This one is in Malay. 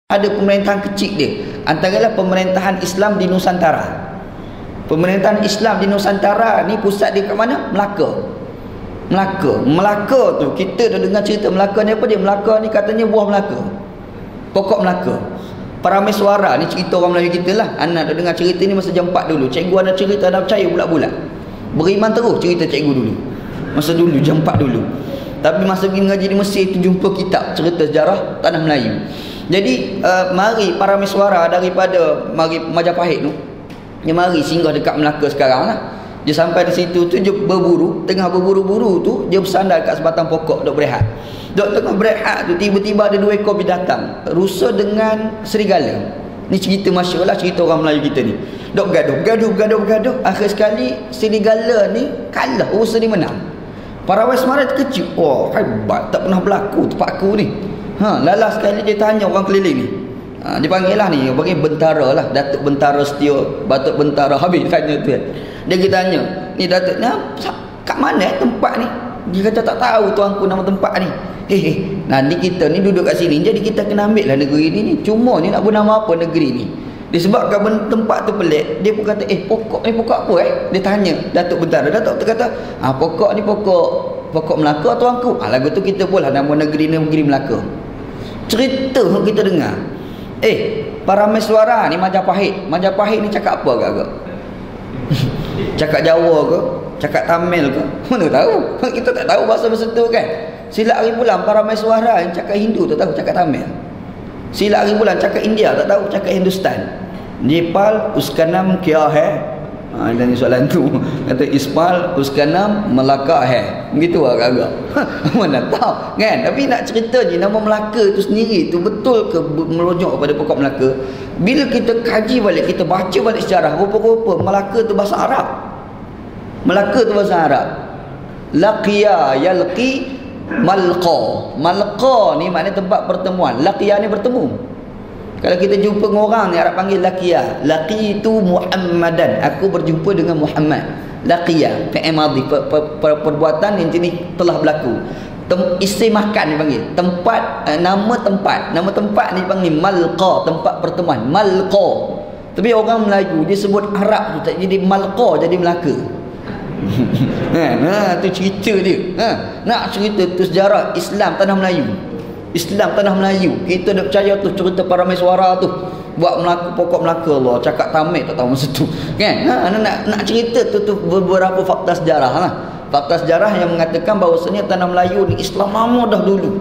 Ada pemerintahan kecil dia. Antaralah pemerintahan Islam di Nusantara. Pemerintahan Islam di Nusantara ni pusat dia kat mana? Melaka. Melaka tu kita dah dengar cerita Melaka ni apa dia? Melaka ni katanya buah Melaka. Pokok Melaka. Parameswara ni cerita orang Melayu kita lah. Anak dah dengar cerita ni masa jam 4 dulu. Cikgu ada cerita dah percaya bulat-bulat. Beriman terus cerita cikgu dulu. Masa dulu jam 4 dulu. Tapi masa pergi mengaji di Mesir tu jumpa kitab cerita sejarah tanah Melayu. Jadi mari parameswara daripada Majapahit tu, dia mari singgah dekat Melaka sekarang lah. Dia sampai di situ tu dia berburu. Tengah berburu-buru tu dia bersandar kat sebatang pokok duk berehat. Duk tengah berehat tu tiba-tiba ada 2 ekor binatang rusa dengan serigala. Ni cerita masyhur lah, cerita orang Melayu kita ni. Duk bergaduh. Akhir sekali serigala ni kalah, rusa ni menang. Parameswara terkejut. Oh, hebat, tak pernah berlaku tempat aku ni. Lalas sekali dia tanya orang keliling ni. Dia panggil lah ni, bagi bentara lah, Datuk Bentara Setio, Batuk Bentara. Habis tanya tu kan. Dia kita tanya, ni Datuknya kat mana tempat ni? Dia kata tak tahu tuanku nama tempat ni. Nanti kita ni duduk kat sini, jadi kita kena ambil lah negeri ni. Cuma ni nak bernama apa negeri ni? Disebabkan tempat tu pelik, dia pun kata, pokok ni pokok apa Dia tanya Datuk Bentara. Datuk tu kata, pokok ni pokok Melaka tuanku. Lagu tu kita pula nama negeri ni negeri Melaka. Cerita yang kita dengar. Parameswara ni Majapahit. Majapahit ni cakap apa agak-agak? Cakap Jawa ke? Cakap Tamil ke? Mana tahu? Kita tak tahu bahasa-bahasa tu kan. Silap hari bulan Parameswara yang cakap Hindu tak tahu cakap Tamil. Silap hari bulan cakap India tak tahu cakap Hindustan. Nepal uskanam kya hai? Dan soalan tu kata Ispal uskanam Melaka hai. Begitu agak-agak. Mana tahu kan. Tapi nak cerita je nama Melaka tu sendiri tu betul ke merujuk kepada pokok Melaka. Bila kita kaji balik, kita baca balik sejarah, rupa-rupa Melaka tu bahasa Arab. Melaka tu bahasa Arab. Laqiya yalqi malqa. Malqa ni maknanya tempat pertemuan. Laqiya ni bertemu. Kalau kita jumpa dengan orang ni Arab panggil laqiya. Laqitu Muhammadan. Aku berjumpa dengan Muhammad. Laqiya fi'il madhi, perbuatan yang jenis telah berlaku. Isim makan dipanggil. Tempat, nama tempat ni dipanggil malqa, tempat pertemuan. Malqa. Tapi orang Melayu dia sebut Arab tu tak jadi malqa, jadi Melaka. Tu cerita dia. Nak cerita tu sejarah Islam tanah Melayu. Islam tanah Melayu. Kita nak percaya tu cerita Parameswara tu. Buat Melaka, pokok Melaka Allah. Cakap Tamil tak tahu masa tu. Kan? Nak cerita tu beberapa fakta sejarah lah. Fakta sejarah yang mengatakan bahawasanya tanah Melayu ni Islam lama dah dulu.